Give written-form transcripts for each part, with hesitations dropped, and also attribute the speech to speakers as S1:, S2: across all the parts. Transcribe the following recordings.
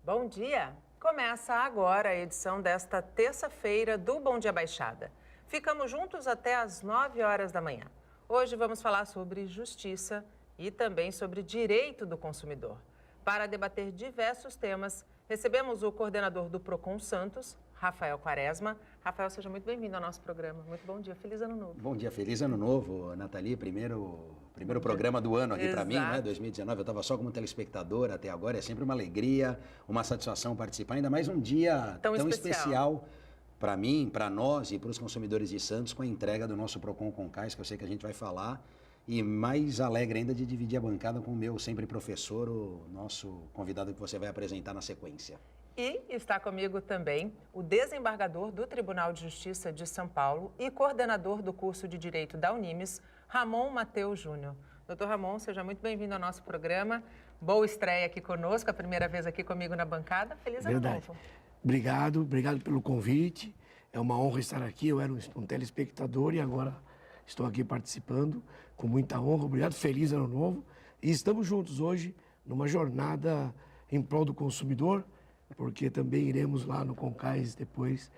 S1: Bom dia! Começa agora a edição desta terça-feira do Bom Dia Baixada. Ficamos juntos até às 9 horas da manhã. Hoje vamos falar sobre justiça e também sobre direito do consumidor. Para debater diversos temas, recebemos o coordenador do Procon Santos, Rafael Quaresma. Rafael, seja muito bem-vindo ao nosso programa. Muito bom dia, feliz ano novo.
S2: Bom dia, feliz ano novo, Nathalie. Primeiro programa do ano aqui para mim, né? 2019, eu estava só como telespectador até agora. É sempre uma alegria, uma satisfação participar, ainda mais um dia tão especial para mim, para nós e para os consumidores de Santos, com a entrega do nosso Procon Concais, que eu sei que a gente vai falar. E mais alegre ainda de dividir a bancada com o meu sempre professor, o nosso convidado que você vai apresentar na sequência.
S1: E está comigo também o desembargador do Tribunal de Justiça de São Paulo e coordenador do curso de Direito da Unimes, Ramon Mateus Júnior. Doutor Ramon, seja muito bem-vindo ao nosso programa. Boa estreia aqui conosco, a primeira vez aqui comigo na bancada. Feliz ano novo.
S3: Obrigado pelo convite. É uma honra estar aqui. Eu era um telespectador e agora estou aqui participando com muita honra. Obrigado, feliz ano novo. E estamos juntos hoje numa jornada em prol do consumidor, porque também iremos lá no Concais depois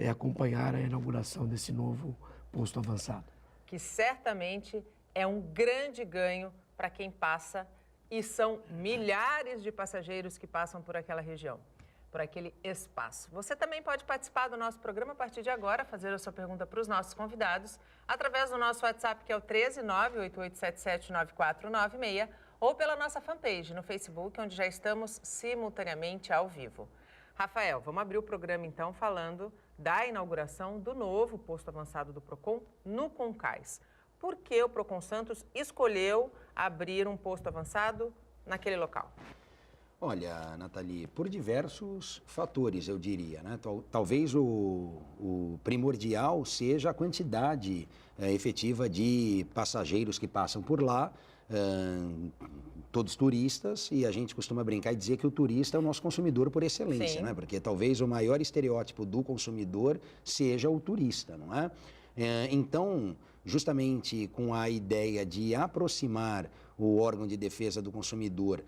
S3: acompanhar a inauguração desse novo posto avançado.
S1: Que certamente é um grande ganho para quem passa, e são milhares de passageiros que passam por aquela região, por aquele espaço. Você também pode participar do nosso programa a partir de agora, fazer a sua pergunta para os nossos convidados, através do nosso WhatsApp, que é o 13988779496, ou pela nossa fanpage no Facebook, onde já estamos simultaneamente ao vivo. Rafael, vamos abrir o programa então falando da inauguração do novo posto avançado do Procon no Concais. Por que o Procon Santos escolheu abrir um posto avançado naquele local?
S2: Olha, Nathalie, por diversos fatores, eu diria, né? Talvez o primordial seja a quantidade efetiva de passageiros que passam por lá, todos turistas, e a gente costuma brincar e dizer que o turista é o nosso consumidor por excelência, né? Porque talvez o maior estereótipo do consumidor seja o turista, não é? Então, justamente com a ideia de aproximar o órgão de defesa do consumidor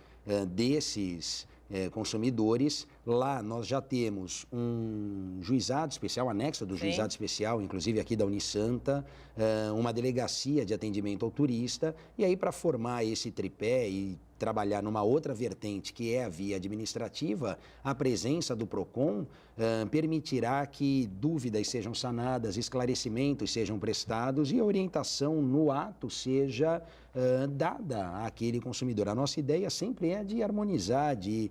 S2: desses consumidores, lá nós já temos um juizado especial, anexo do juizado especial, inclusive aqui da Unisanta, uma delegacia de atendimento ao turista, e aí para formar esse tripé e trabalhar numa outra vertente, que é a via administrativa, a presença do Procon permitirá que dúvidas sejam sanadas, esclarecimentos sejam prestados e a orientação no ato seja dada àquele consumidor. A nossa ideia sempre é de harmonizar, de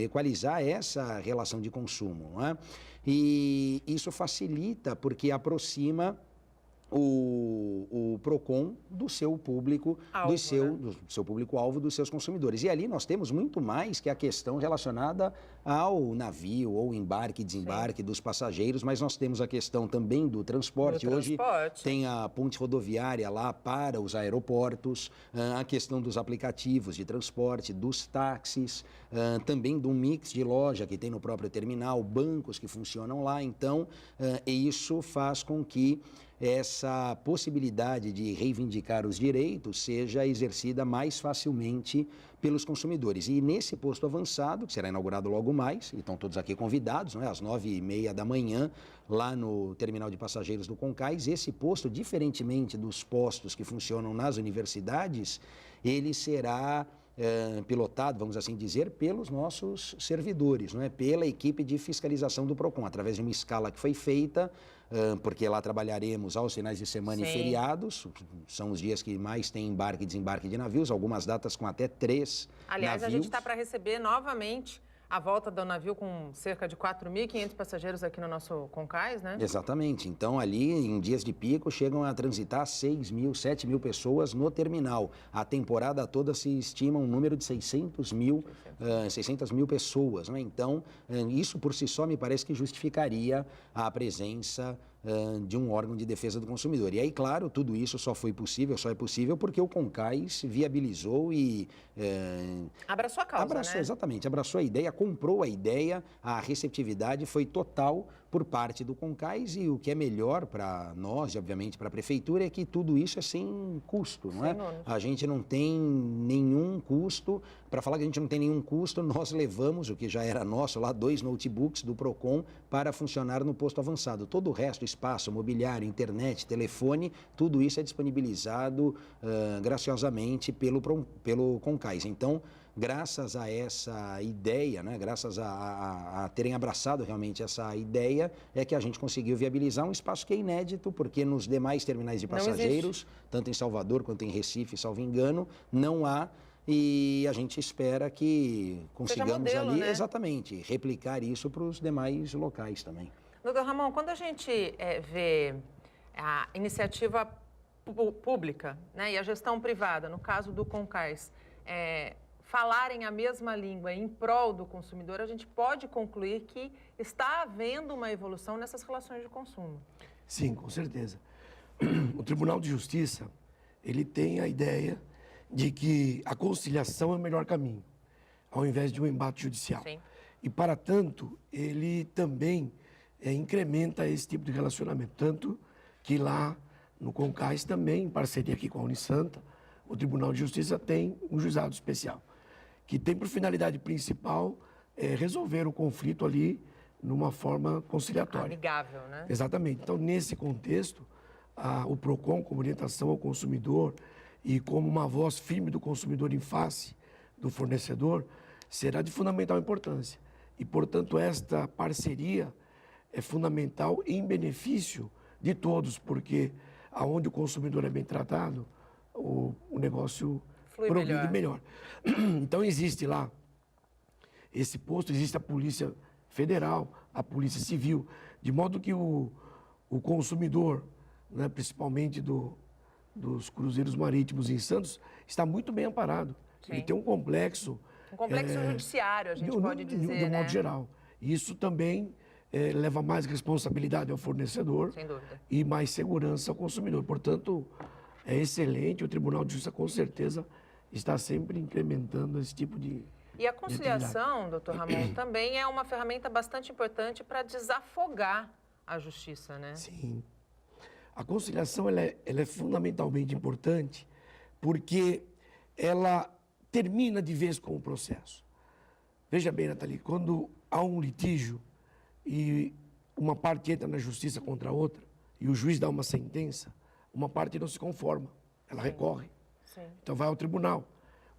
S2: equalizar essa relação de consumo, não é? E isso facilita porque aproxima o Procon do seu público, do seu público-alvo, dos seus consumidores. E ali nós temos muito mais que a questão relacionada ao navio ou embarque e desembarque dos passageiros, mas nós temos a questão também do transporte. Hoje tem a ponte rodoviária lá para os aeroportos, a questão dos aplicativos de transporte, dos táxis, também de um mix de loja que tem no próprio terminal, bancos que funcionam lá. Então, isso faz com que essa possibilidade de reivindicar os direitos seja exercida mais facilmente pelos consumidores. E nesse posto avançado, que será inaugurado logo mais, e estão todos aqui convidados, não é? Às 9h30 da manhã, lá no terminal de passageiros do Concais, esse posto, diferentemente dos postos que funcionam nas universidades, ele será pilotado, vamos assim dizer, pelos nossos servidores, não é? Pela equipe de fiscalização do Procon, através de uma escala que foi feita, porque lá trabalharemos aos finais de semana e feriados, são os dias que mais tem embarque e desembarque de navios, algumas datas com até 3
S1: Aliás,
S2: navios.
S1: A gente está para receber novamente a volta do navio com cerca de 4.500 passageiros aqui no nosso Concais, né?
S2: Exatamente. Então, ali, em dias de pico, chegam a transitar 6.000, 7.000 pessoas no terminal. A temporada toda se estima um número de 600 mil pessoas, né? Então, isso por si só me parece que justificaria a presença de um órgão de defesa do consumidor. E aí, claro, tudo isso só é possível porque o Concais viabilizou e...
S1: abraçou a causa,
S2: abraçou,
S1: né?
S2: Exatamente, abraçou a ideia, comprou a ideia, a receptividade foi total por parte do CONCAIS, e o que é melhor para nós e, obviamente, para a Prefeitura é que tudo isso é sem custo, não é? A gente não tem nenhum custo. Para falar que a gente não tem nenhum custo, nós levamos, o que já era nosso lá, 2 notebooks do PROCON para funcionar no posto avançado. Todo o resto, espaço, mobiliário, internet, telefone, tudo isso é disponibilizado graciosamente pelo CONCAIS. Então, graças a essa ideia, né, graças a terem abraçado realmente essa ideia, é que a gente conseguiu viabilizar um espaço que é inédito, porque nos demais terminais de passageiros, tanto em Salvador quanto em Recife, salvo engano, não há. E a gente espera que consigamos
S1: modelo,
S2: ali,
S1: né?
S2: Exatamente, replicar isso para os demais locais também.
S1: Doutor Ramon, quando a gente vê a iniciativa pública, né, e a gestão privada, no caso do CONCAIS, falarem a mesma língua em prol do consumidor, a gente pode concluir que está havendo uma evolução nessas relações de consumo.
S3: Sim, com certeza. O Tribunal de Justiça, ele tem a ideia de que a conciliação é o melhor caminho, ao invés de um embate judicial.
S1: Sim.
S3: E, para tanto, ele também incrementa esse tipo de relacionamento. Tanto que lá no CONCAIS também, em parceria aqui com a Unisanta, o Tribunal de Justiça tem um juizado especial, que tem por finalidade principal resolver o conflito ali numa forma conciliatória.
S1: Amigável, né?
S3: Exatamente. Então, nesse contexto, o PROCON, como orientação ao consumidor e como uma voz firme do consumidor em face do fornecedor, será de fundamental importância. E, portanto, esta parceria é fundamental em benefício de todos, porque aonde o consumidor é bem tratado, o negócio progride melhor. Então, existe lá esse posto, existe a Polícia Federal, a Polícia Civil, de modo que o consumidor, né, principalmente dos cruzeiros marítimos em Santos, está muito bem amparado.
S1: Sim.
S3: Ele tem um complexo...
S1: judiciário, a gente pode dizer,
S3: de um
S1: né?
S3: modo geral. Isso também leva mais responsabilidade ao fornecedor.
S1: Sem dúvida.
S3: E mais segurança ao consumidor. Portanto, é excelente. O Tribunal de Justiça, com certeza, está sempre incrementando esse tipo de...
S1: E a conciliação, doutor Ramon, também é uma ferramenta bastante importante para desafogar a justiça, né?
S3: Sim. A conciliação ela é fundamentalmente importante porque ela termina de vez com o processo. Veja bem, Nathalie, quando há um litígio e uma parte entra na justiça contra a outra e o juiz dá uma sentença, uma parte não se conforma, ela recorre.
S1: Sim.
S3: Então vai ao tribunal.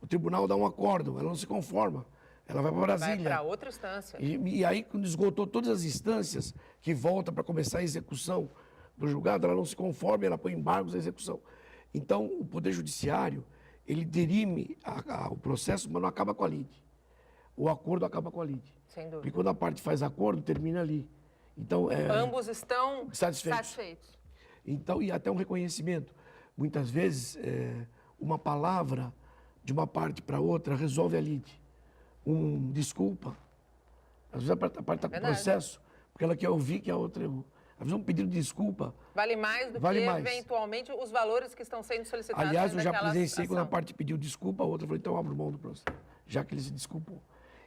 S3: O tribunal dá um acordo, ela não se conforma, ela vai para Brasília.
S1: Vai para outra instância.
S3: E aí, quando esgotou todas as instâncias, que volta para começar a execução do julgado, ela não se conforma, ela põe embargos à execução. Então, o Poder Judiciário, ele dirime o processo, mas não acaba com a lide. O acordo acaba com a lide.
S1: Sem dúvida.
S3: Porque quando a parte faz acordo, termina ali. Então,
S1: ambos estão
S3: satisfeitos. Então, e até um reconhecimento. Muitas vezes, uma palavra de uma parte para outra resolve a lide. Desculpa. Às vezes a parte está com processo, porque ela quer ouvir que a outra errou. Às vezes um pedido de desculpa
S1: vale mais do que, eventualmente, os valores que estão sendo solicitados.
S3: Aliás, eu já presenciei quando a parte pediu desculpa, a outra falou, então abro mão do processo, já que ele se desculpou.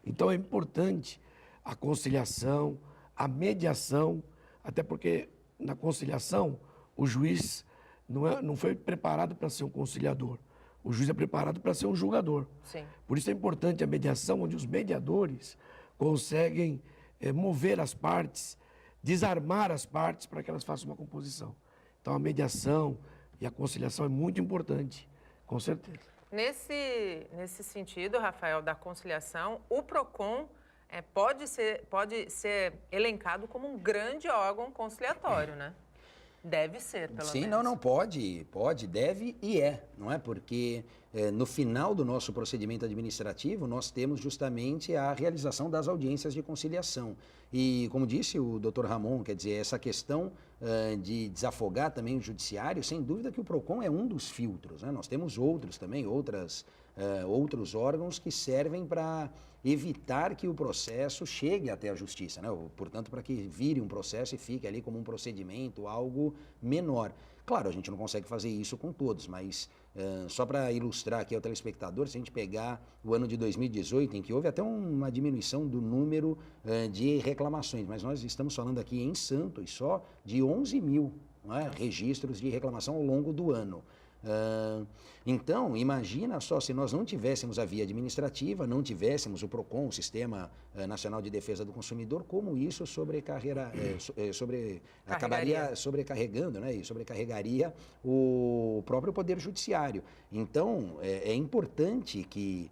S3: Então, é importante a conciliação, a mediação, até porque na conciliação o juiz não foi preparado para ser um conciliador. O juiz é preparado para ser um julgador.
S1: Sim.
S3: Por isso é importante a mediação, onde os mediadores conseguem mover as partes, desarmar as partes para que elas façam uma composição. Então, a mediação e a conciliação é muito importante, com certeza.
S1: Nesse sentido, Rafael, da conciliação, o PROCON pode ser elencado como um grande órgão conciliatório, né? Deve ser, pelo menos.
S2: Sim, não, pode, deve e não é? Porque no final do nosso procedimento administrativo, nós temos justamente a realização das audiências de conciliação. E, como disse o doutor Ramon, quer dizer, essa questão de desafogar também o judiciário, sem dúvida que o PROCON é um dos filtros, né? Nós temos outros também, outros órgãos que servem para evitar que o processo chegue até a justiça, né? Portanto, para que vire um processo e fique ali como um procedimento, algo menor. Claro, a gente não consegue fazer isso com todos, mas Só para ilustrar aqui ao telespectador, se a gente pegar o ano de 2018, em que houve até uma diminuição do número de reclamações, mas nós estamos falando aqui em Santos só de 11 mil, não é, registros de reclamação ao longo do ano. Então, imagina só, se nós não tivéssemos a via administrativa, não tivéssemos o PROCON, o Sistema Nacional de Defesa do Consumidor, como isso acabaria sobrecarregando, né, e sobrecarregaria o próprio Poder Judiciário. Então, é importante que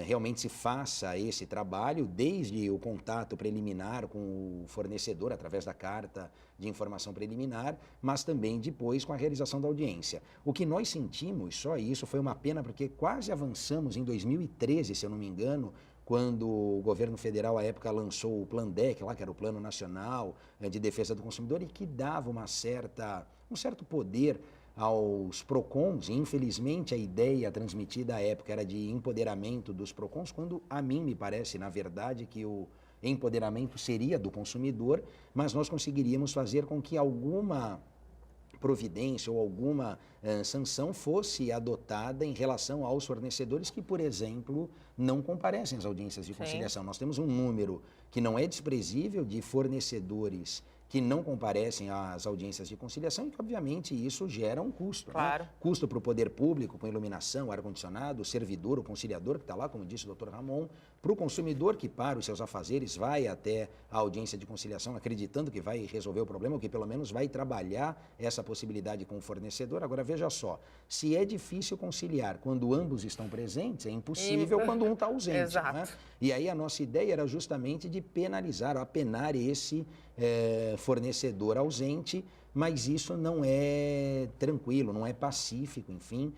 S2: realmente se faça esse trabalho, desde o contato preliminar com o fornecedor, através da carta de informação preliminar, mas também depois com a realização da audiência. O que nós sentimos, só isso, foi uma pena, porque quase avançamos em 2013, se eu não me engano, quando o governo federal, à época, lançou o Plandec, lá, que era o Plano Nacional de Defesa do Consumidor, e que dava um certo poder aos PROCONs. E, infelizmente, a ideia transmitida à época era de empoderamento dos PROCONs, quando a mim me parece, na verdade, que o empoderamento seria do consumidor, mas nós conseguiríamos fazer com que alguma providência ou alguma sanção fosse adotada em relação aos fornecedores que, por exemplo, não comparecem às audiências de conciliação. Nós temos um número que não é desprezível de fornecedores que não comparecem às audiências de conciliação e que, obviamente, isso gera um custo.
S1: Claro.
S2: Né? Custo para o poder público, com iluminação, ar-condicionado, o servidor, o conciliador que está lá, como disse o doutor Ramon, para o consumidor que, para os seus afazeres, vai até a audiência de conciliação acreditando que vai resolver o problema, ou que pelo menos vai trabalhar essa possibilidade com o fornecedor. Agora, veja só, se é difícil conciliar quando ambos estão presentes, é impossível quando um está ausente.
S1: Exato.
S2: Né? E aí a nossa ideia era justamente de penalizar, apenar esse fornecedor ausente, mas isso não é tranquilo, não é pacífico, enfim,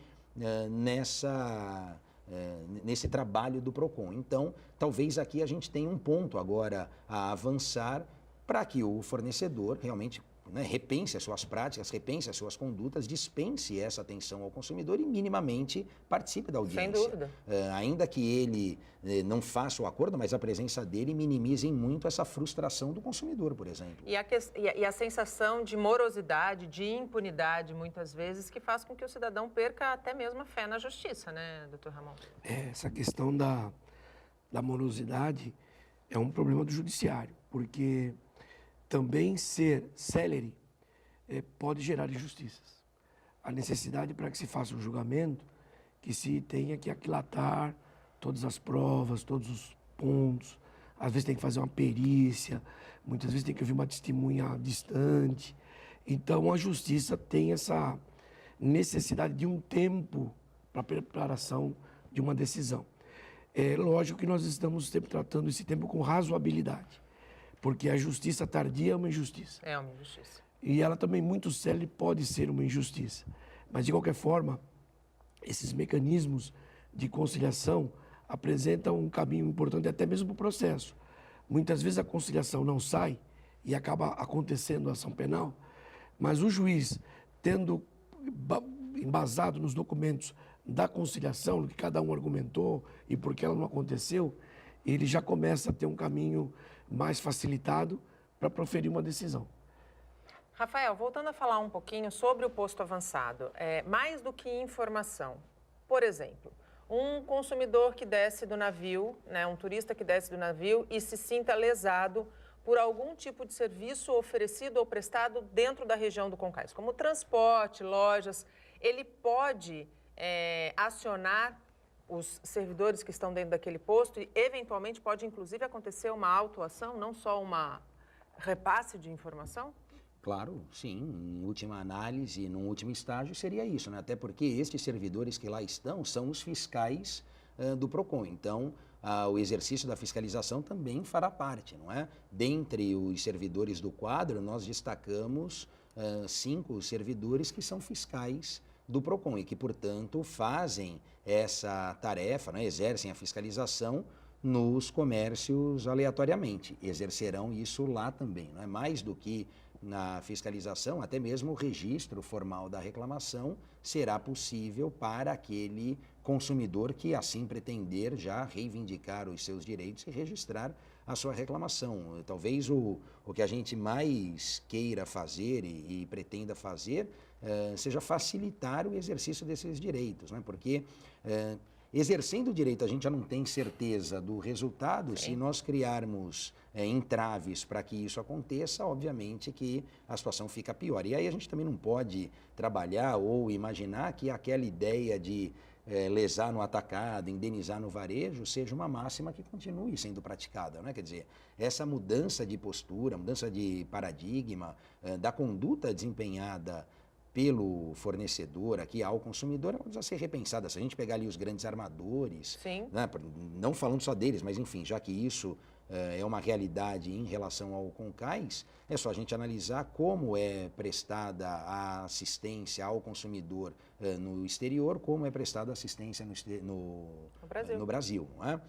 S2: nesse trabalho do PROCON. Então, talvez aqui a gente tenha um ponto agora a avançar para que o fornecedor realmente, né, repense as suas práticas, repense as suas condutas, dispense essa atenção ao consumidor e minimamente participe da audiência.
S1: Sem dúvida.
S2: Ainda que ele não faça o acordo, mas a presença dele minimize muito essa frustração do consumidor, por exemplo.
S1: E a sensação de morosidade, de impunidade, muitas vezes, que faz com que o cidadão perca até mesmo a fé na justiça, né, doutor Ramon?
S3: Essa questão da morosidade é um problema do judiciário, porque também ser célere pode gerar injustiças. A necessidade para que se faça um julgamento, que se tenha que aquilatar todas as provas, todos os pontos, às vezes tem que fazer uma perícia, muitas vezes tem que ouvir uma testemunha distante. Então, a justiça tem essa necessidade de um tempo para a preparação de uma decisão. É lógico que nós estamos sempre tratando esse tempo com razoabilidade, porque a justiça tardia é uma injustiça.
S1: É uma injustiça.
S3: E ela também, muito célere, pode ser uma injustiça. Mas, de qualquer forma, esses mecanismos de conciliação apresentam um caminho importante até mesmo para o processo. Muitas vezes a conciliação não sai e acaba acontecendo a ação penal, mas o juiz, tendo embasado nos documentos da conciliação, no que cada um argumentou e por que ela não aconteceu, ele já começa a ter um caminho mais facilitado para proferir uma decisão.
S1: Rafael, voltando a falar um pouquinho sobre o posto avançado, mais do que informação, por exemplo, um consumidor que desce do navio, né, um turista que desce do navio e se sinta lesado por algum tipo de serviço oferecido ou prestado dentro da região do Concais, como transporte, lojas, ele pode acionar os servidores que estão dentro daquele posto e, eventualmente, pode, inclusive, acontecer uma autuação, não só uma repasse de informação?
S2: Claro, sim. Em última análise, num último estágio, seria isso, né? Até porque estes servidores que lá estão são os fiscais do PROCON. Então, o exercício da fiscalização também fará parte, não é? Dentre os servidores do quadro, nós destacamos 5 servidores que são fiscais do PROCON e que, portanto, fazem essa tarefa, né, exercem a fiscalização nos comércios aleatoriamente. Exercerão isso lá também, não é? Mais do que na fiscalização, até mesmo o registro formal da reclamação será possível para aquele consumidor que assim pretender já reivindicar os seus direitos e registrar a sua reclamação. Talvez o que a gente mais queira fazer e pretenda fazer seja facilitar o exercício desses direitos, né? Porque exercendo o direito a gente já não tem certeza do resultado. Se nós criarmos entraves para que isso aconteça, obviamente que a situação fica pior. E aí a gente também não pode trabalhar ou imaginar que aquela ideia de lesar no atacado, indenizar no varejo, seja uma máxima que continue sendo praticada, né? Quer dizer, essa mudança de postura, mudança de paradigma, da conduta desempenhada pelo fornecedor aqui ao consumidor, ela precisa ser repensada. Se a gente pegar ali os grandes armadores, né, não falando só deles, mas enfim, já que isso é uma realidade em relação ao Concais, é só a gente analisar como é prestada a assistência ao consumidor no exterior, como é prestada a assistência no Brasil. Não é?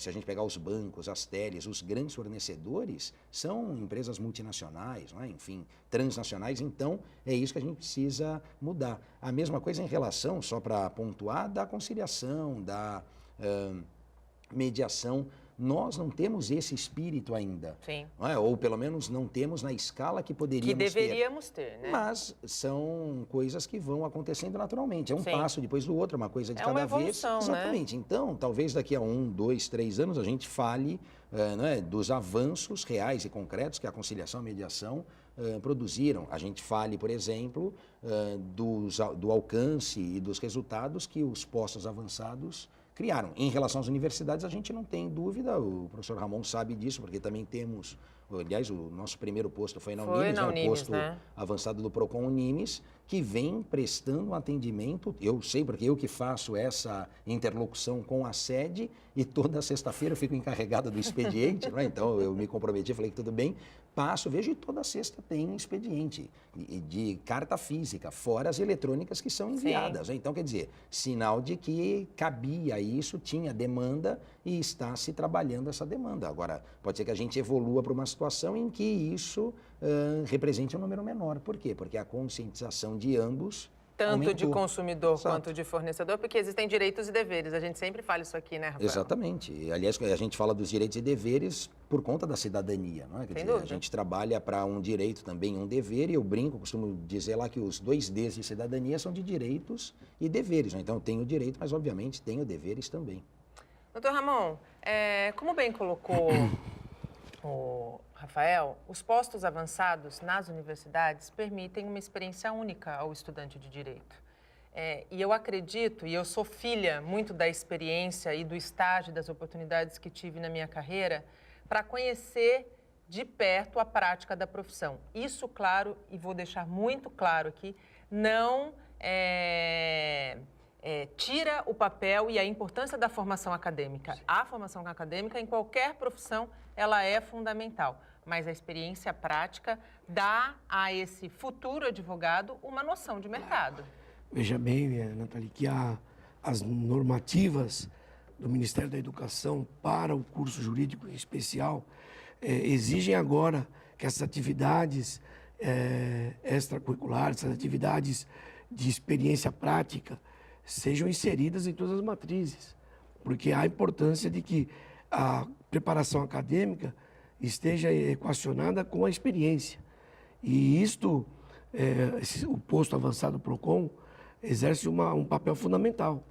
S2: Se a gente pegar os bancos, as teles, os grandes fornecedores, são empresas multinacionais, não é? Enfim, transnacionais, então é isso que a gente precisa mudar. A mesma coisa em relação, só para pontuar, da conciliação, da mediação. Nós não temos esse espírito ainda.
S1: Sim.
S2: Não é? Ou pelo menos não temos na escala que poderíamos ter.
S1: Que deveríamos ter, né?
S2: Mas são coisas que vão acontecendo naturalmente. É um passo depois do outro, uma coisa de cada vez.
S1: É uma evolução,
S2: exatamente.
S1: Né?
S2: Então, talvez daqui a 1, 2, 3 anos a gente fale dos avanços reais e concretos que a conciliação e a mediação produziram. A gente fale, por exemplo, do alcance e dos resultados que os postos avançados criaram. Em relação às universidades, a gente não tem dúvida, o professor Ramon sabe disso, porque também temos, aliás, o nosso primeiro posto foi na Unimes, o posto avançado do Procon Unimes, que vem prestando um atendimento. Eu sei, porque eu que faço essa interlocução com a sede e toda sexta-feira eu fico encarregado do expediente, né? Então eu me comprometi, falei que tudo bem, passo, vejo, e toda sexta tem expediente de carta física, fora as eletrônicas que são enviadas. Né? Então, quer dizer, sinal de que cabia isso, tinha demanda e está se trabalhando essa demanda. Agora, pode ser que a gente evolua para uma situação em que isso represente um número menor. Por quê? Porque a conscientização de ambos
S1: tanto
S2: aumentou.
S1: De consumidor quanto de fornecedor, porque existem direitos e deveres. A gente sempre fala isso aqui, né, Rafael?
S2: Exatamente. E, aliás, a gente fala dos direitos e deveres por conta da cidadania, não é? Quer dizer, a gente trabalha para um direito também, um dever, e eu brinco, costumo dizer lá que os 2 Ds de cidadania são de direitos e deveres. Né? Então, eu tenho direito, mas, obviamente, tenho deveres também.
S1: Doutor Ramon, como bem colocou o Rafael, os postos avançados nas universidades permitem uma experiência única ao estudante de direito. E eu acredito, e eu sou filha muito da experiência e do estágio, das oportunidades que tive na minha carreira, para conhecer de perto a prática da profissão. Isso, claro, e vou deixar muito claro aqui, não tira o papel e a importância da formação acadêmica. A formação acadêmica, em qualquer profissão, ela é fundamental. Mas a experiência prática dá a esse futuro advogado uma noção de mercado.
S3: Veja bem, Nathalie, que as normativas do Ministério da Educação para o curso jurídico em especial exigem agora que essas atividades extracurriculares, essas atividades de experiência prática sejam inseridas em todas as matrizes, porque há a importância de que a preparação acadêmica esteja equacionada com a experiência. E isto, o posto avançado PROCON exerce um papel fundamental.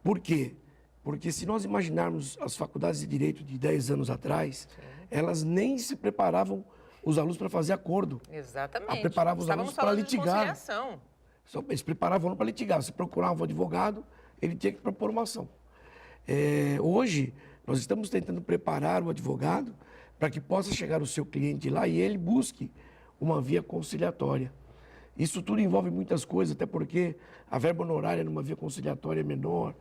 S3: Por quê? Porque se nós imaginarmos as faculdades de Direito de 10 anos atrás, elas nem se preparavam os alunos para fazer acordo.
S1: Exatamente.
S3: Preparavam os alunos para litigar. Eles preparavam o aluno para litigar. Se procurava um advogado, ele tinha que propor uma ação. Hoje, nós estamos tentando preparar o advogado para que possa chegar o seu cliente lá e ele busque uma via conciliatória. Isso tudo envolve muitas coisas, até porque a verba honorária numa via conciliatória é menor,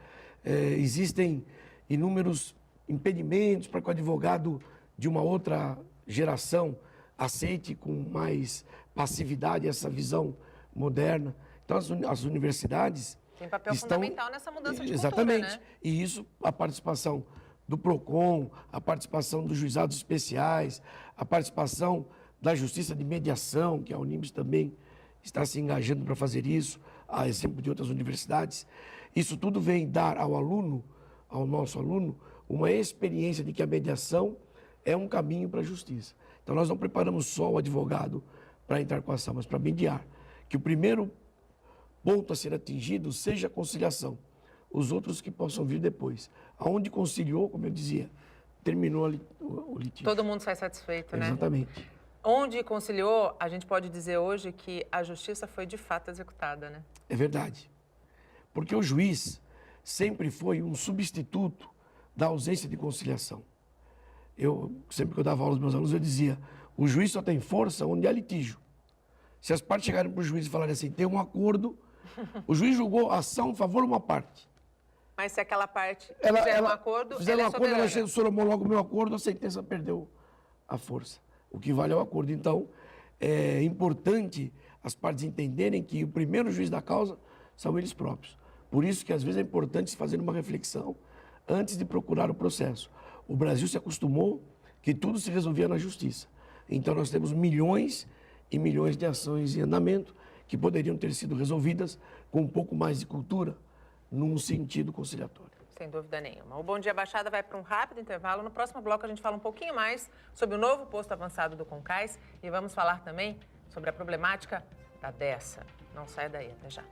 S3: existem inúmeros impedimentos para que o advogado de uma outra geração aceite com mais passividade essa visão moderna. Então, as universidades
S1: tem papel fundamental nessa mudança de
S3: exatamente,
S1: cultura, né?
S3: E isso, a participação do PROCON, a participação dos juizados especiais, a participação da Justiça de Mediação, que a Unimes também está se engajando para fazer isso, a exemplo de outras universidades. Isso tudo vem dar ao aluno, ao nosso aluno, uma experiência de que a mediação é um caminho para a justiça. Então, nós não preparamos só o advogado para entrar com a ação, mas para mediar, que o primeiro ponto a ser atingido seja a conciliação. Os outros que possam vir depois. Aonde conciliou, como eu dizia, terminou o litígio.
S1: Todo mundo sai satisfeito, né?
S3: Exatamente.
S1: Onde conciliou, a gente pode dizer hoje que a justiça foi de fato executada, né?
S3: É verdade. Porque o juiz sempre foi um substituto da ausência de conciliação. Sempre que eu dava aula aos meus alunos, eu dizia, o juiz só tem força onde há litígio. Se as partes chegarem para o juiz e falarem assim, tem um acordo, o juiz julgou a ação a favor de uma parte.
S1: Mas se aquela parte fizer um acordo, ela é soberana.
S3: Ela chega, o senhor homologa o meu acordo, a sentença perdeu a força. O que vale é o acordo. Então, é importante as partes entenderem que o primeiro juiz da causa são eles próprios. Por isso que, às vezes, é importante se fazer uma reflexão antes de procurar o processo. O Brasil se acostumou que tudo se resolvia na justiça. Então, nós temos milhões e milhões de ações em andamento que poderiam ter sido resolvidas com um pouco mais de cultura, num sentido conciliatório.
S1: Sem dúvida nenhuma. O Bom Dia Baixada vai para um rápido intervalo. No próximo bloco a gente fala um pouquinho mais sobre o novo posto avançado do Concais e vamos falar também sobre a problemática da Dessa. Não saia daí, até já.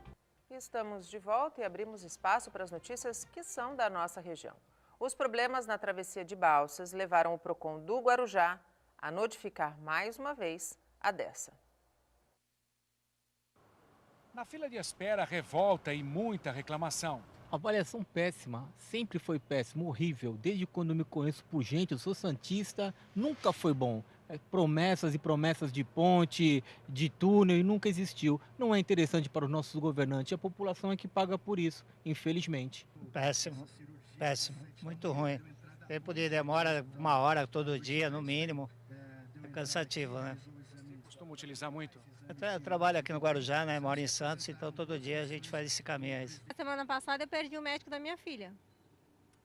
S1: Estamos de volta e abrimos espaço para as notícias que são da nossa região. Os problemas na travessia de Balsas levaram o PROCON do Guarujá a notificar mais uma vez a Dessa.
S4: Na fila de espera, revolta e muita reclamação.
S5: Avaliação péssima, sempre foi péssimo, horrível. Desde quando eu me conheço por gente, eu sou santista, nunca foi bom. Promessas e promessas de ponte, de túnel, e nunca existiu. Não é interessante para os nossos governantes, a população é que paga por isso, infelizmente.
S6: Péssimo, péssimo, muito ruim. Tempo de demora 1 hora todo dia, no mínimo. É cansativo, né?
S4: Costuma utilizar muito?
S6: Eu trabalho aqui no Guarujá, né? Moro em Santos, então todo dia a gente faz esse caminho aí.
S7: A semana passada eu perdi o médico da minha filha.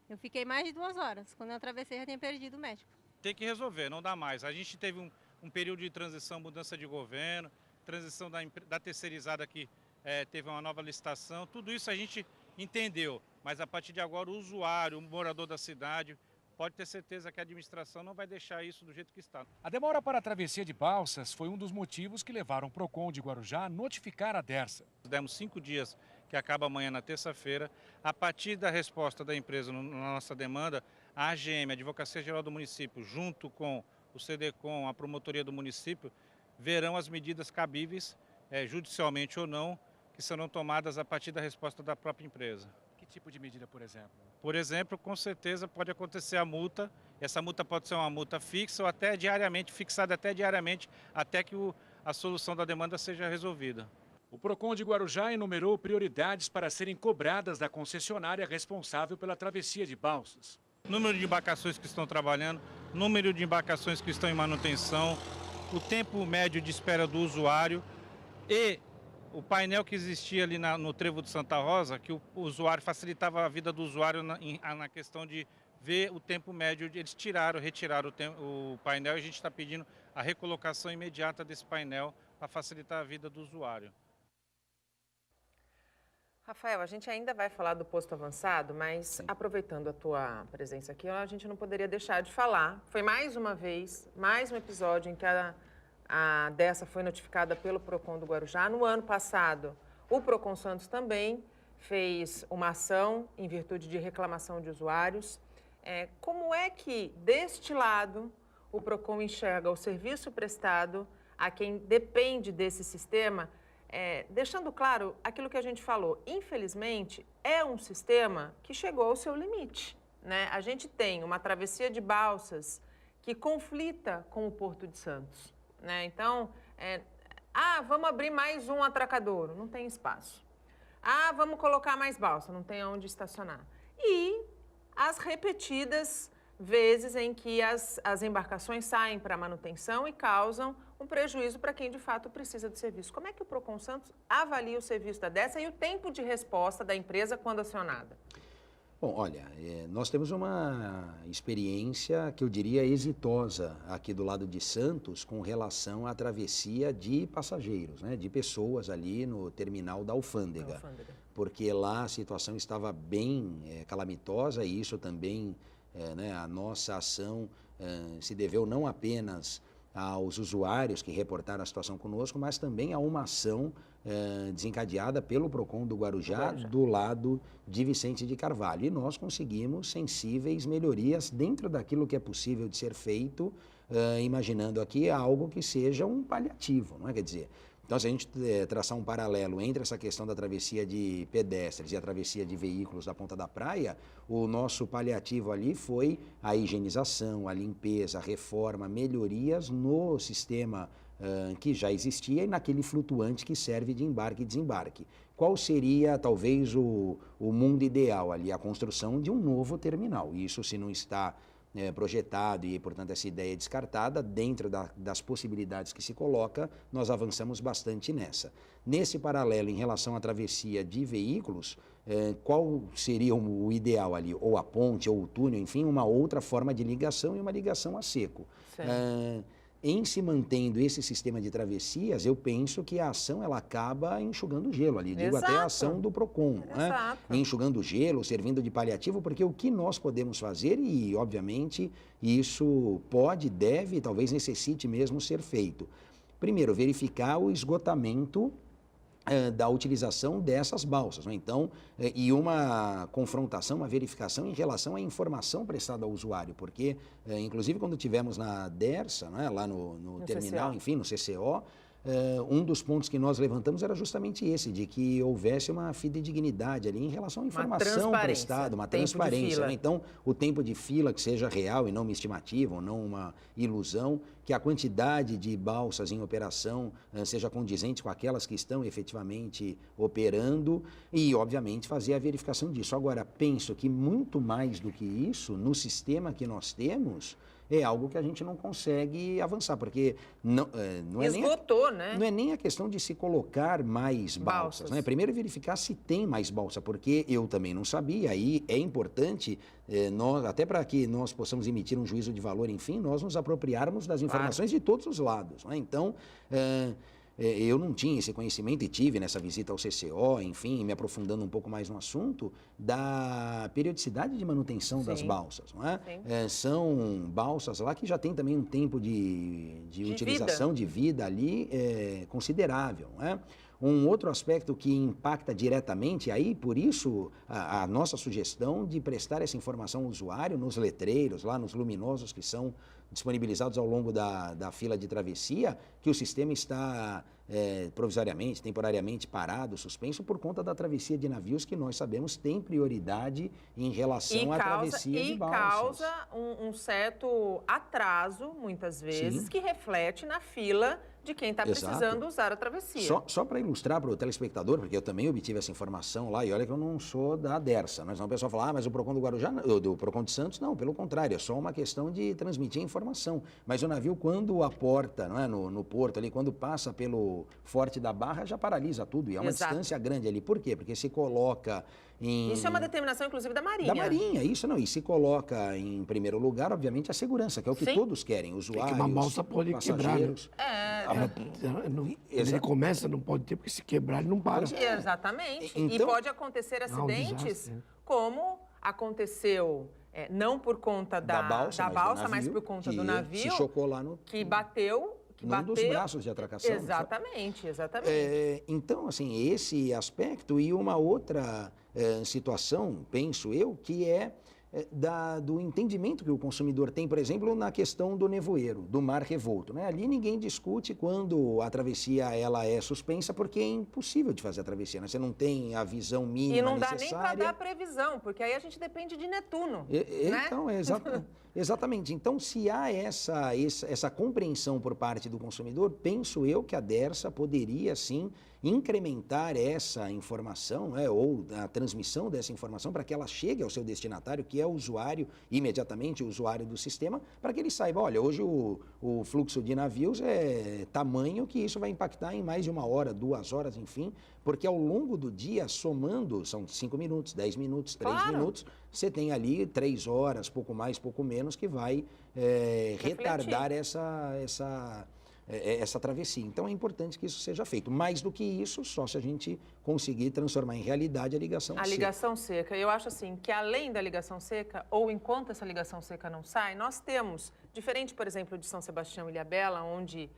S7: Eu fiquei mais de 2 horas. Quando eu atravessei, já tinha perdido o médico.
S8: Tem que resolver, não dá mais. A gente teve um período de transição, mudança de governo, transição da terceirizada que teve uma nova licitação. Tudo isso a gente entendeu, mas a partir de agora o usuário, o morador da cidade, pode ter certeza que a administração não vai deixar isso do jeito que está.
S4: A demora para a travessia de Balsas foi um dos motivos que levaram o PROCON de Guarujá a notificar a Dersa.
S8: Demos 5 dias, que acaba amanhã na terça-feira. A partir da resposta da empresa na nossa demanda, a AGM, a Advocacia Geral do Município, junto com o CDCOM, a Promotoria do Município, verão as medidas cabíveis, judicialmente ou não, que serão tomadas a partir da resposta da própria empresa.
S4: Que tipo de medida, por exemplo?
S8: Por exemplo, com certeza pode acontecer a multa. Essa multa pode ser uma multa fixa ou até diariamente, fixada até diariamente, até que a solução da demanda seja resolvida.
S4: O PROCON de Guarujá enumerou prioridades para serem cobradas da concessionária responsável pela travessia de Balsas.
S8: Número de embarcações que estão trabalhando, número de embarcações que estão em manutenção, o tempo médio de espera do usuário e o painel que existia ali no trevo de Santa Rosa, que o usuário facilitava a vida do usuário na questão de ver o tempo médio. Eles retiraram o painel e a gente está pedindo a recolocação imediata desse painel para facilitar a vida do usuário.
S1: Rafael, a gente ainda vai falar do posto avançado, mas aproveitando a tua presença aqui, a gente não poderia deixar de falar. Foi mais uma vez, mais um episódio em que a Dessa foi notificada pelo PROCON do Guarujá. No ano passado, o PROCON Santos também fez uma ação em virtude de reclamação de usuários. Como é que, deste lado, o PROCON enxerga o serviço prestado a quem depende desse sistema, deixando claro aquilo que a gente falou? Infelizmente, é um sistema que chegou ao seu limite, né? A gente tem uma travessia de Balsas que conflita com o Porto de Santos, né? Então, vamos abrir mais um atracadouro, não tem espaço. Vamos colocar mais balsa, não tem onde estacionar. E as repetidas vezes em que as embarcações saem para manutenção e causam um prejuízo para quem de fato precisa do serviço. Como é que o PROCON Santos avalia o serviço da Dessa e o tempo de resposta da empresa quando acionada?
S2: Bom, olha, nós temos uma experiência que eu diria exitosa aqui do lado de Santos com relação à travessia de passageiros, né, de pessoas ali no terminal da Alfândega. Porque lá a situação estava bem calamitosa e isso também, a nossa ação se deveu não apenas aos usuários que reportaram a situação conosco, mas também a uma ação desencadeada pelo PROCON do Guarujá, do lado de Vicente de Carvalho. E nós conseguimos sensíveis melhorias dentro daquilo que é possível de ser feito, imaginando aqui algo que seja um paliativo, não é? Quer dizer, então, se a gente traçar um paralelo entre essa questão da travessia de pedestres e a travessia de veículos da Ponta da Praia, o nosso paliativo ali foi a higienização, a limpeza, a reforma, melhorias no sistema que já existia e naquele flutuante que serve de embarque e desembarque. Qual seria, talvez, o mundo ideal ali? A construção de um novo terminal. Isso, se não está projetado e, portanto, essa ideia é descartada, dentro das possibilidades que se coloca, nós avançamos bastante nessa. Nesse paralelo, em relação à travessia de veículos, qual seria o ideal ali? Ou a ponte, ou o túnel, enfim, uma outra forma de ligação e uma ligação a seco. Em se mantendo esse sistema de travessias, eu penso que a ação ela acaba enxugando gelo ali. Digo até a ação do PROCON, né? Enxugando gelo, servindo de paliativo, porque o que nós podemos fazer, e obviamente isso pode, deve, talvez necessite mesmo ser feito. Primeiro, verificar o esgotamento da utilização dessas balsas, né? Então, e uma confrontação, uma verificação em relação à informação prestada ao usuário, porque, inclusive, quando tivemos na DERSA, né, lá no terminal,
S1: CCO.
S2: enfim, no CCO, um dos pontos que nós levantamos era justamente esse, de que houvesse uma fidedignidade ali em relação à informação prestada, uma transparência, né? Então, o tempo de fila que seja real e não uma estimativa, ou não uma ilusão, que a quantidade de balsas em operação seja condizente com aquelas que estão efetivamente operando e, obviamente, fazer a verificação disso. Agora, penso que muito mais do que isso, no sistema que nós temos, é algo que a gente não consegue avançar, porque não é
S1: Esgotou, né?
S2: Não é nem a questão de se colocar mais balsas, né? Primeiro verificar se tem mais balsa, porque eu também não sabia, aí é importante, até para que nós possamos emitir um juízo de valor, enfim, nós nos apropriarmos das informações de todos os lados, né? Então, eu não tinha esse conhecimento e tive nessa visita ao CCO, enfim, me aprofundando um pouco mais no assunto, da periodicidade de manutenção das balsas, não é? São balsas lá que já tem também um tempo de utilização, de vida ali considerável, não é? Um outro aspecto que impacta diretamente, aí por isso a nossa sugestão de prestar essa informação ao usuário nos letreiros, lá nos luminosos que são disponibilizados ao longo da fila de travessia, que o sistema está provisoriamente, temporariamente parado, suspenso, por conta da travessia de navios que nós sabemos tem prioridade em relação à travessia de balsas.
S1: E causa um certo atraso, muitas vezes, que reflete na fila de quem está precisando usar a travessia.
S2: Só para ilustrar para o telespectador, porque eu também obtive essa informação lá, e olha que eu não sou da DERSA, mas não o pessoal fala, mas o PROCON do Guarujá, do PROCON de Santos, não, pelo contrário, é só uma questão de transmitir a informação. Mas o navio, quando aporta, não é, no porto ali, quando passa pelo Forte da Barra, já paralisa tudo, e é uma distância grande ali. Por quê? Porque se coloca em...
S1: Isso é uma determinação, inclusive, da Marinha.
S2: Da Marinha, isso não. E se coloca em primeiro lugar, obviamente, a segurança, que é o que todos querem, usuários,
S3: uma balsa pode quebrar, né?
S2: Ele
S3: começa, não pode ter, porque se quebrar ele não para.
S1: Exatamente.
S2: Então,
S1: e pode acontecer acidentes, como aconteceu, não por conta da balsa, mas por conta do navio,
S2: se chocou lá
S1: que bateu...
S2: num dos braços de atracação.
S1: Exatamente.
S2: Então, assim, esse aspecto e uma outra situação, penso eu, que é do entendimento que o consumidor tem, por exemplo, na questão do nevoeiro, do mar revolto, né? Ali ninguém discute quando a travessia ela é suspensa, porque é impossível de fazer a travessia, né? Você não tem a visão mínima necessária.
S1: E não dá nem para dar previsão, porque aí a gente depende de Netuno.
S2: Então, exatamente. Então, se há essa compreensão por parte do consumidor, penso eu que a DERSA poderia, sim, incrementar essa informação, né, ou a transmissão dessa informação para que ela chegue ao seu destinatário, que é o usuário, imediatamente o usuário do sistema, para que ele saiba, olha, hoje o fluxo de navios é tamanho que isso vai impactar em mais de 1 hora, 2 horas, enfim, porque ao longo do dia, somando, são 5 minutos, 10 minutos, 3 minutos, você tem ali 3 horas, pouco mais, pouco menos, que vai retardar essa travessia. Então, é importante que isso seja feito. Mais do que isso, só se a gente conseguir transformar em realidade a ligação seca.
S1: A ligação seca. Eu acho assim, que além da ligação seca, ou enquanto essa ligação seca não sai, nós temos Diferente, por exemplo, de São Sebastião e Ilhabela, onde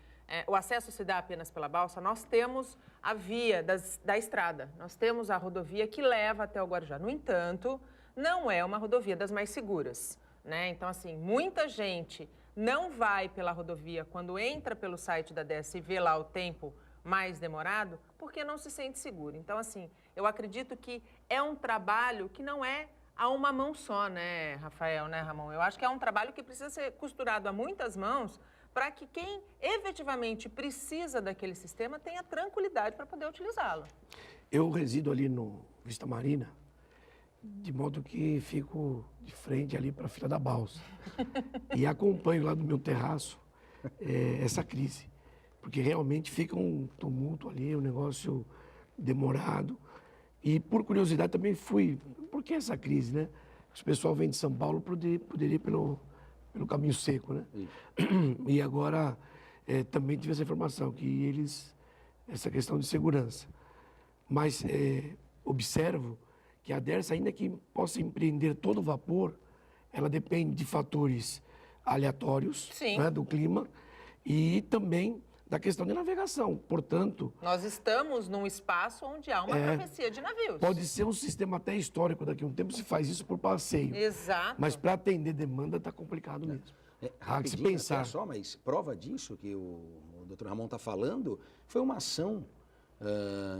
S1: o acesso se dá apenas pela balsa, nós temos a via da estrada, nós temos a rodovia que leva até o Guarujá. No entanto, não é uma rodovia das mais seguras, né? Então, assim, muita gente não vai pela rodovia quando entra pelo site da DES e vê lá o tempo mais demorado, porque não se sente seguro. Então, assim, eu acredito que é um trabalho que não é a uma mão só, né, Rafael, né, Ramon? Eu acho que é um trabalho que precisa ser costurado a muitas mãos para que quem efetivamente precisa daquele sistema tenha tranquilidade para poder utilizá-lo.
S3: Eu resido ali no Vista Marina, de modo que fico de frente ali para a fila da balsa. E acompanho lá do meu terraço essa crise, porque realmente fica um tumulto ali, um negócio demorado. E por curiosidade também fui, por que essa crise, né? O pessoal vem de São Paulo poderia ir pelo caminho seco, né? E agora também tive essa informação, que essa questão de segurança. Mas observo que a Dersa, ainda que possa empreender todo vapor, ela depende de fatores aleatórios, né, do clima e também da questão de navegação. Portanto,
S1: nós estamos num espaço onde há uma travessia de navios.
S3: Pode ser um sistema até histórico, daqui a um tempo se faz isso por passeio.
S1: Exato.
S3: Mas para atender demanda está complicado mesmo. Há que se pensar.
S2: Só, mas prova disso que o Dr. Ramon está falando foi uma ação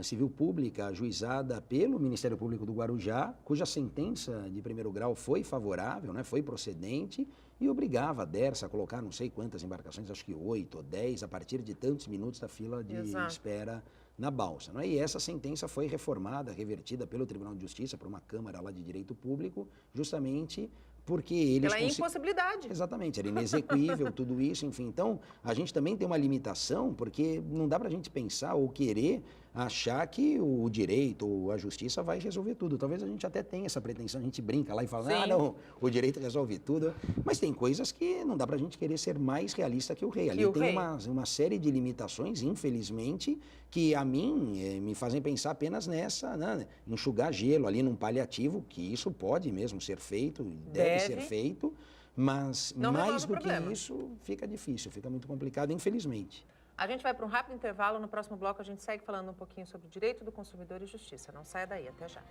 S2: civil pública ajuizada pelo Ministério Público do Guarujá, cuja sentença de primeiro grau foi favorável, né, foi procedente e obrigava a Dersa a colocar não sei quantas embarcações, acho que 8 ou 10, a partir de tantos minutos da fila de espera na balsa. Né? E essa sentença foi reformada, revertida pelo Tribunal de Justiça por uma Câmara lá de Direito Público, justamente porque eles...
S1: Pela impossibilidade.
S2: Exatamente, era inexequível tudo isso, enfim. Então, a gente também tem uma limitação, porque não dá para a gente pensar ou querer achar que o direito ou a justiça vai resolver tudo. Talvez a gente até tenha essa pretensão, a gente brinca lá e fala, não, o direito resolve tudo. Mas tem coisas que não dá para a gente querer ser mais realista que o rei. Ali tem uma série de limitações, infelizmente, que a mim me fazem pensar apenas nessa, né? Enxugar gelo ali num paliativo, que isso pode mesmo ser feito, deve ser feito, mas
S1: não
S2: mais do que isso fica difícil, fica muito complicado, infelizmente.
S1: A gente vai para um rápido intervalo, no próximo bloco a gente segue falando um pouquinho sobre o direito do consumidor e justiça. Não saia daí, até já.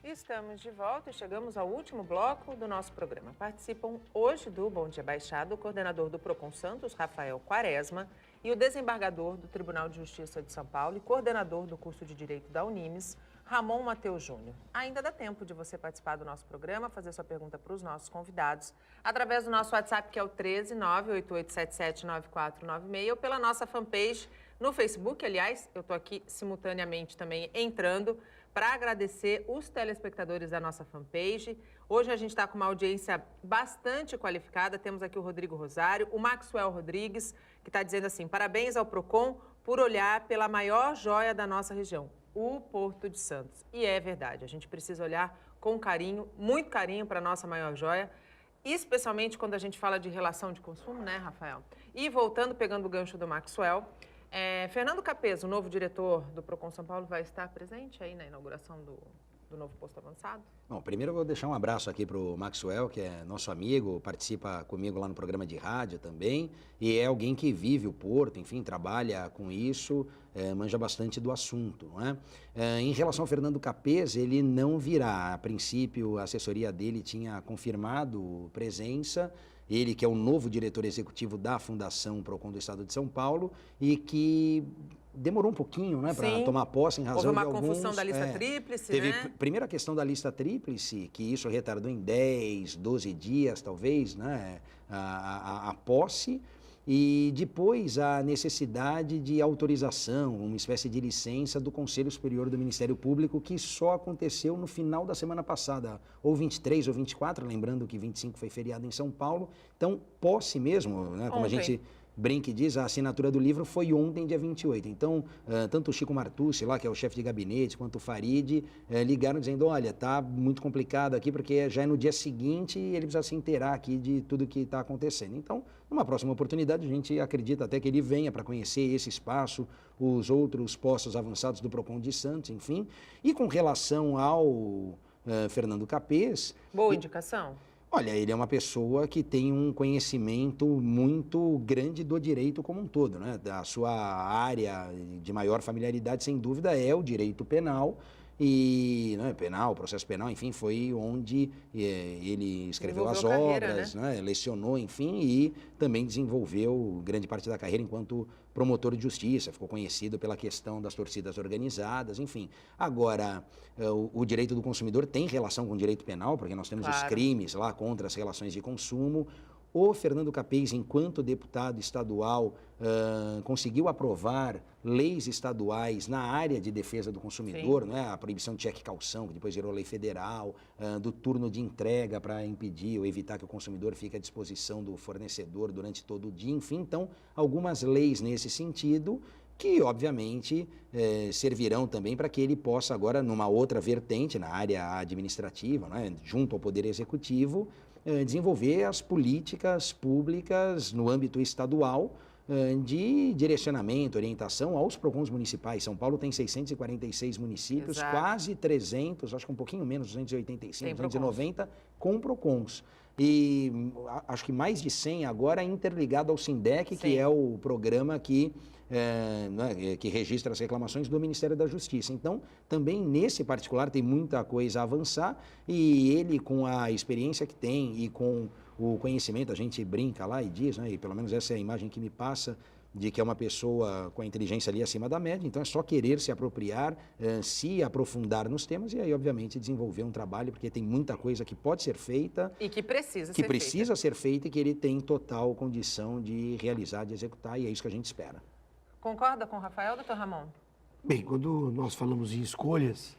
S1: Estamos de volta e chegamos ao último bloco do nosso programa. Participam hoje do Bom Dia Baixada o coordenador do Procon Santos, Rafael Quaresma, e o desembargador do Tribunal de Justiça de São Paulo e coordenador do curso de Direito da Unimes, Ramon Mateus Júnior. Ainda dá tempo de você participar do nosso programa, fazer sua pergunta para os nossos convidados, através do nosso WhatsApp, que é o 13988779496, ou pela nossa fanpage no Facebook. Aliás, eu estou aqui simultaneamente também entrando para agradecer os telespectadores da nossa fanpage. Hoje a gente está com uma audiência bastante qualificada. Temos aqui o Rodrigo Rosário, o Maxwell Rodrigues, que está dizendo assim: parabéns ao Procon por olhar pela maior joia da nossa região, o Porto de Santos. E é verdade, a gente precisa olhar com carinho, muito carinho para a nossa maior joia, especialmente quando a gente fala de relação de consumo, né, Rafael? E voltando, pegando o gancho do Maxwell, Fernando Capês, o novo diretor do Procon São Paulo, vai estar presente aí na inauguração do novo posto avançado?
S2: Bom, primeiro eu vou deixar um abraço aqui para o Maxwell, que é nosso amigo, participa comigo lá no programa de rádio também, e é alguém que vive o Porto, enfim, trabalha com isso, manja bastante do assunto, não é? Em relação ao Fernando Capês, ele não virá. A princípio, a assessoria dele tinha confirmado presença, ele que é o novo diretor executivo da Fundação Procon do Estado de São Paulo e que demorou um pouquinho, né, para tomar posse em razão de alguns...
S1: Houve uma confusão da lista tríplice,
S2: teve,
S1: né? Primeiro
S2: a questão da lista tríplice, que isso retardou em 10, 12 dias, talvez, né, a posse, e depois a necessidade de autorização, uma espécie de licença do Conselho Superior do Ministério Público, que só aconteceu no final da semana passada, ou 23 ou 24, lembrando que 25 foi feriado em São Paulo. Então, posse mesmo, né, como a gente brinca e diz, a assinatura do livro foi ontem, dia 28. Então, tanto o Chico Martucci, lá, que é o chefe de gabinete, quanto o Farid, ligaram dizendo, olha, tá muito complicado aqui, porque já é no dia seguinte e ele precisa se inteirar aqui de tudo que está acontecendo. Então, numa próxima oportunidade, a gente acredita até que ele venha para conhecer esse espaço, os outros postos avançados do Procon de Santos, enfim. E com relação ao Fernando Capês...
S1: Boa indicação.
S2: Olha, ele é uma pessoa que tem um conhecimento muito grande do direito como um todo, né? A sua área de maior familiaridade, sem dúvida, é o direito penal. E penal, processo penal, enfim, foi onde ele escreveu as obras, né? Lecionou, enfim, e também desenvolveu grande parte da carreira enquanto promotor de justiça, ficou conhecido pela questão das torcidas organizadas, enfim. Agora, o direito do consumidor tem relação com o direito penal, porque nós temos os crimes lá contra as relações de consumo. O Fernando Capês, enquanto deputado estadual, conseguiu aprovar leis estaduais na área de defesa do consumidor, né? A proibição de cheque calção, que depois virou lei federal, do turno de entrega para impedir ou evitar que o consumidor fique à disposição do fornecedor durante todo o dia, enfim. Então, algumas leis nesse sentido que, obviamente, servirão também para que ele possa agora, numa outra vertente, na área administrativa, né? Junto ao Poder Executivo, desenvolver as políticas públicas no âmbito estadual de direcionamento, orientação aos PROCONs municipais. São Paulo tem 646 municípios, quase 300, acho que um pouquinho menos, 285, 290, com PROCONs. E acho que mais de 100 agora interligado ao SINDEC, que é o programa que registra as reclamações do Ministério da Justiça. Então, também nesse particular tem muita coisa a avançar e ele, com a experiência que tem e com o conhecimento, a gente brinca lá e diz, né, e pelo menos essa é a imagem que me passa, de que é uma pessoa com a inteligência ali acima da média, então é só querer se apropriar, se aprofundar nos temas e aí, obviamente, desenvolver um trabalho, porque tem muita coisa que pode ser feita.
S1: E que precisa
S2: ser feita e que ele tem total condição de realizar, de executar, e é isso que a gente espera.
S1: Concorda com o Rafael, doutor Ramon?
S3: Bem, quando nós falamos em escolhas,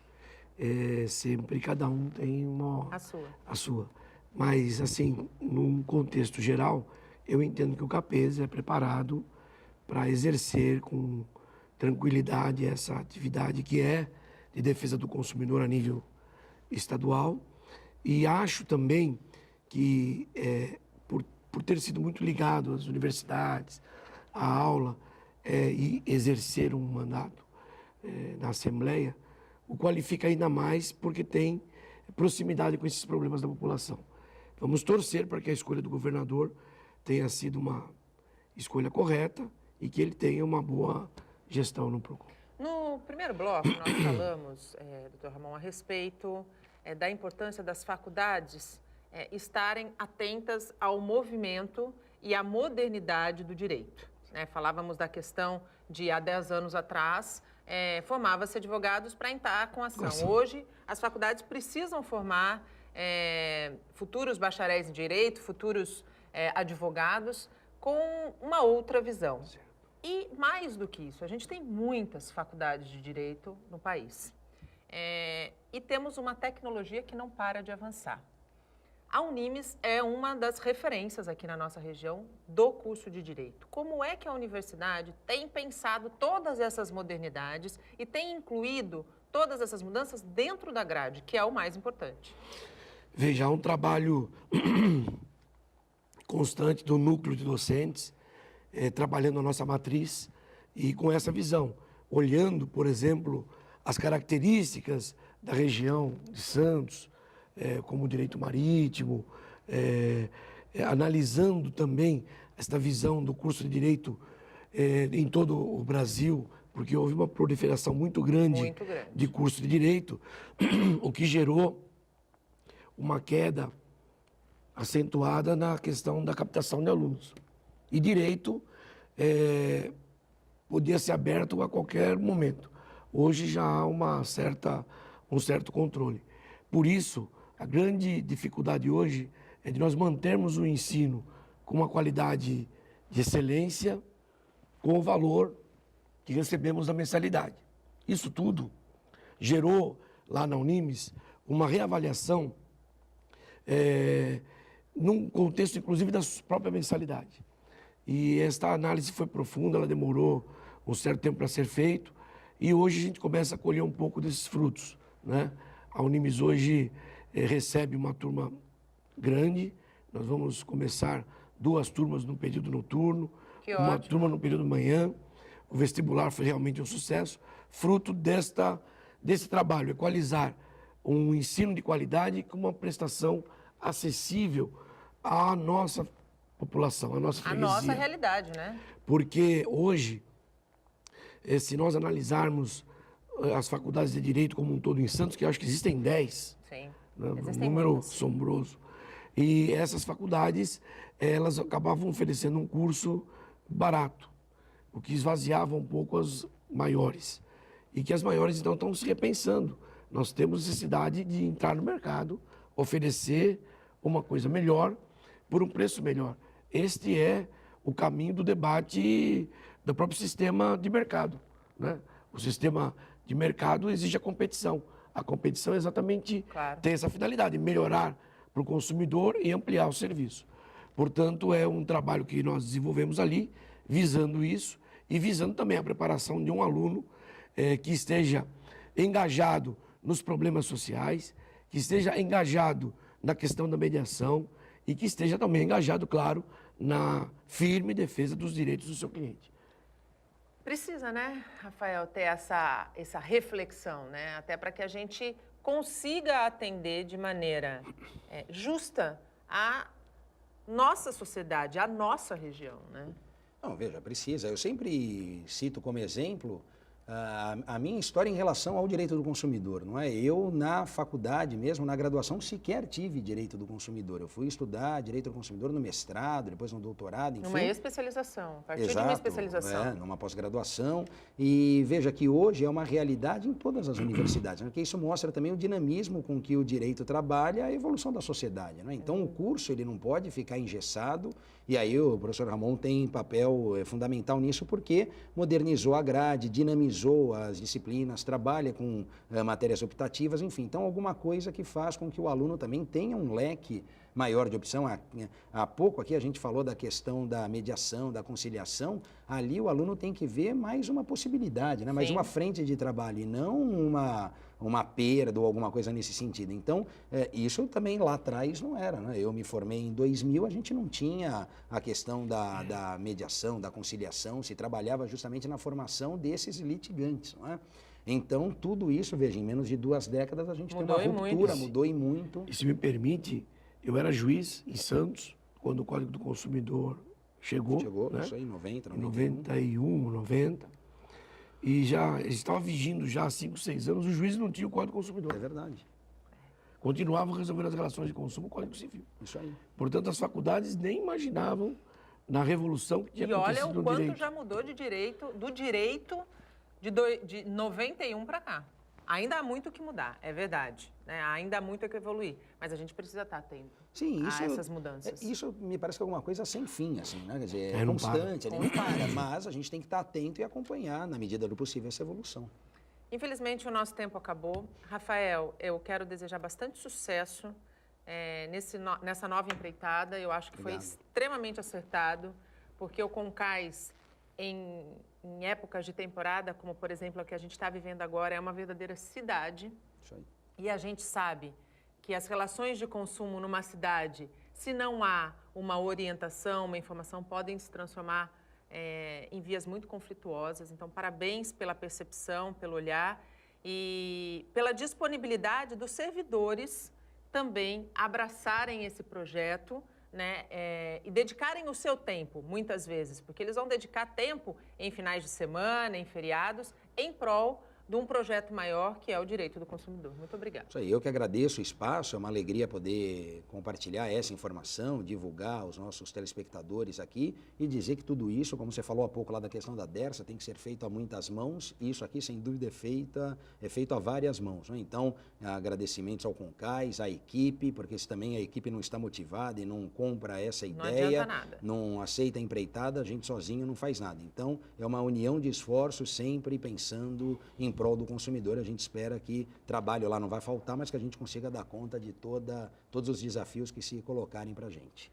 S3: sempre cada um tem a sua. Mas, assim, num contexto geral, eu entendo que o Capês é preparado para exercer com tranquilidade essa atividade que é de defesa do consumidor a nível estadual. E acho também que, por ter sido muito ligado às universidades, à aula, e exercer um mandato na Assembleia, o qualifica ainda mais porque tem proximidade com esses problemas da população. Vamos torcer para que a escolha do governador tenha sido uma escolha correta e que ele tenha uma boa gestão no PROCON.
S1: No primeiro bloco, nós falamos, doutor Ramon, a respeito da importância das faculdades estarem atentas ao movimento e à modernidade do direito. Falávamos da questão de, há 10 anos atrás, formava-se advogados para entrar com ação. Hoje, as faculdades precisam formar futuros bacharéis em direito, futuros advogados, com uma outra visão. E, mais do que isso, a gente tem muitas faculdades de direito no país. E temos uma tecnologia que não para de avançar. A Unimes é uma das referências aqui na nossa região do curso de Direito. Como é que a universidade tem pensado todas essas modernidades e tem incluído todas essas mudanças dentro da grade, que é o mais importante?
S3: Veja, há um trabalho constante do núcleo de docentes, trabalhando a nossa matriz e com essa visão, olhando, por exemplo, as características da região de Santos, como o direito marítimo, analisando também esta visão do curso de Direito em todo o Brasil, porque houve uma proliferação muito grande de curso de Direito, o que gerou uma queda acentuada na questão da captação de alunos. E Direito podia ser aberto a qualquer momento. Hoje já há um certo controle. Por isso, a grande dificuldade hoje é de nós mantermos o ensino com uma qualidade de excelência, com o valor que recebemos da mensalidade. Isso tudo gerou, lá na Unimes, uma reavaliação num contexto, inclusive, da própria mensalidade. E esta análise foi profunda, ela demorou um certo tempo para ser feito, e hoje a gente começa a colher um pouco desses frutos, né? A Unimes hoje recebe uma turma grande, nós vamos começar 2 turmas no período noturno, uma turma no período manhã. O vestibular foi realmente um sucesso, fruto desse trabalho, equalizar um ensino de qualidade com uma prestação acessível à nossa população, à nossa
S1: A
S3: freguesia.
S1: nossa realidade, né?
S3: Porque hoje, se nós analisarmos as faculdades de Direito como um todo em Santos, que eu acho que existem 10,
S1: Sim.
S3: né, um
S1: Existem
S3: número
S1: muitas.
S3: assombroso. E essas faculdades, elas acabavam oferecendo um curso barato, o que esvaziava um pouco as maiores. E que as maiores, então, estão se repensando. Nós temos necessidade de entrar no mercado, oferecer uma coisa melhor por um preço melhor. Este é o caminho do debate do próprio sistema de mercado, né? O sistema de mercado exige a competição. A competição é exatamente tem essa finalidade, melhorar para o consumidor e ampliar o serviço. Portanto, é um trabalho que nós desenvolvemos ali, visando isso e visando também a preparação de um aluno que esteja engajado nos problemas sociais, que esteja engajado na questão da mediação e que esteja também engajado, claro, na firme defesa dos direitos do seu cliente.
S1: Precisa, né, Rafael, ter essa reflexão, né? Até para que a gente consiga atender de maneira justa a nossa sociedade, a nossa região, né?
S2: Não, veja, precisa. Eu sempre cito como exemplo a minha história em relação ao direito do consumidor, não é? Eu, na faculdade mesmo, na graduação, sequer tive direito do consumidor. Eu fui estudar direito do consumidor no mestrado, depois no doutorado, enfim.
S1: Numa especialização, a partir
S2: Exato,
S1: de uma especialização.
S2: numa pós-graduação. E veja que hoje é uma realidade em todas as universidades, porque isso mostra também o dinamismo com que o direito trabalha, a evolução da sociedade, né? Então, o curso ele não pode ficar engessado, e aí o professor Ramon tem papel fundamental nisso, porque modernizou a grade, dinamizou as disciplinas, trabalha com matérias optativas, enfim. Então, alguma coisa que faz com que o aluno também tenha um leque maior de opção. Há pouco aqui a gente falou da questão da mediação, da conciliação. Ali o aluno tem que ver mais uma possibilidade, né? Mais uma frente de trabalho e não uma perda ou alguma coisa nesse sentido. Então, isso também lá atrás não era, né? Eu me formei em 2000, a gente não tinha a questão da mediação, da conciliação, se trabalhava justamente na formação desses litigantes, não é? Então, tudo isso, veja, em menos de 2 décadas a gente
S1: Mudou
S2: tem uma ruptura, mudou e muito.
S3: E se me permite, eu era juiz em Santos, quando o Código do Consumidor chegou, né?
S2: Isso aí, 90,
S3: Em 91, 90. E já estava vigindo já há 5, 6 anos, o juiz não tinha o Código do Consumidor.
S2: É verdade.
S3: Continuavam resolvendo as relações de consumo, o Código Civil.
S2: Isso aí.
S3: Portanto, as faculdades nem imaginavam na revolução que tinha
S1: E olha
S3: acontecido
S1: o
S3: no
S1: quanto
S3: direito.
S1: já mudou de direito, do direito de 91 para cá. Ainda há muito o que mudar, é verdade, né? Ainda há muito o que evoluir, mas a gente precisa estar atento a essas mudanças.
S2: Isso me parece que é alguma coisa sem fim, assim, né? Quer dizer, é
S3: não
S2: constante, ele não para, mas a gente tem que estar atento e acompanhar, na medida do possível, essa evolução.
S1: Infelizmente, o nosso tempo acabou. Rafael, eu quero desejar bastante sucesso nessa nova empreitada. Eu acho que foi extremamente acertado, porque o Concais, em épocas de temporada, como, por exemplo, a que a gente está vivendo agora, é uma verdadeira cidade.
S2: Isso aí.
S1: E a gente sabe que as relações de consumo numa cidade, se não há uma orientação, uma informação, podem se transformar em vias muito conflituosas. Então, parabéns pela percepção, pelo olhar e pela disponibilidade dos servidores também abraçarem esse projeto, né, e dedicarem o seu tempo, muitas vezes, porque eles vão dedicar tempo em finais de semana, em feriados, em prol de um projeto maior, que é o direito do consumidor. Muito obrigada.
S2: Isso aí, eu que agradeço o espaço, é uma alegria poder compartilhar essa informação, divulgar aos nossos telespectadores aqui e dizer que tudo isso, como você falou há pouco lá da questão da DERSA, tem que ser feito a muitas mãos, e isso aqui, sem dúvida, é feito a várias mãos, né? Então, agradecimentos ao Concais, à equipe, porque se também a equipe não está motivada e não compra essa ideia, não aceita a empreitada, a gente sozinho não faz nada. Então, é uma união de esforços, sempre pensando em prol do consumidor. A gente espera que trabalho lá não vai faltar, mas que a gente consiga dar conta de todos os desafios que se colocarem para a gente.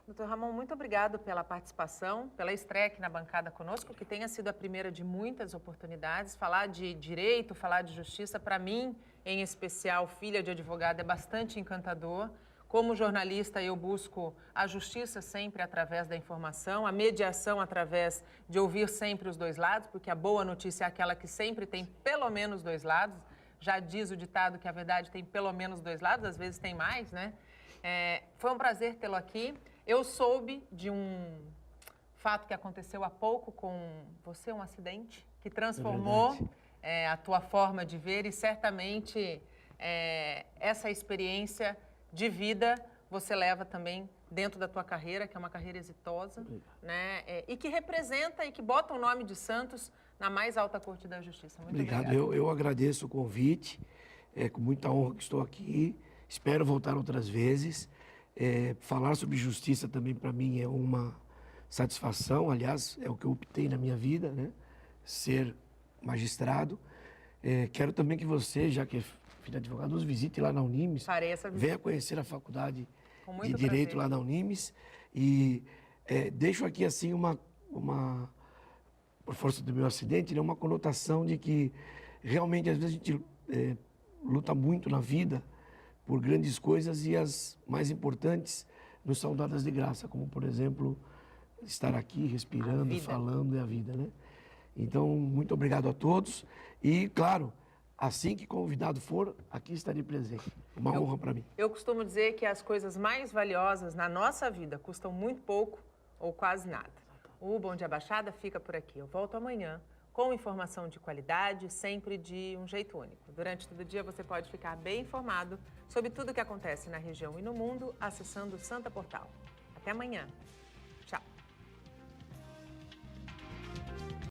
S1: Doutor Ramon, muito obrigado pela participação, pela estreia aqui na bancada conosco, que tenha sido a primeira de muitas oportunidades. Falar de direito, falar de justiça, para mim, em especial, filha de advogado, é bastante encantador. Como jornalista, eu busco a justiça sempre através da informação, a mediação através de ouvir sempre os dois lados, porque a boa notícia é aquela que sempre tem pelo menos 2 lados. Já diz o ditado que a verdade tem pelo menos 2 lados, às vezes tem mais, né? Foi um prazer tê-lo aqui. Eu soube de um fato que aconteceu há pouco com você, um acidente que transformou a tua forma de ver e certamente essa experiência de vida você leva também dentro da tua carreira, que é uma carreira exitosa, né? E que representa e que bota o nome de Santos na mais alta corte da justiça. Muito obrigado.
S3: Eu agradeço o convite, com muita honra que estou aqui, espero voltar outras vezes. Falar sobre justiça também para mim é uma satisfação, aliás, é o que eu optei na minha vida, né? Ser magistrado. Quero também que você, já que é filho de advogado, nos visite lá na Unimes.
S1: Farei essa visita.
S3: Venha conhecer a faculdade
S1: Com
S3: de Direito lá na Unimes. E deixo aqui assim por força do meu acidente, né, uma conotação de que realmente às vezes a gente luta muito na vida por grandes coisas e as mais importantes nos são dadas de graça, como por exemplo estar aqui respirando, falando, é a vida, né? Então, muito obrigado a todos e, claro, assim que convidado for, aqui estarei presente. Uma honra para mim.
S1: Eu costumo dizer que as coisas mais valiosas na nossa vida custam muito pouco ou quase nada. O Bom Dia Baixada fica por aqui. Eu volto amanhã com informação de qualidade, sempre de um jeito único. Durante todo o dia você pode ficar bem informado sobre tudo o que acontece na região e no mundo acessando o Santa Portal. Até amanhã.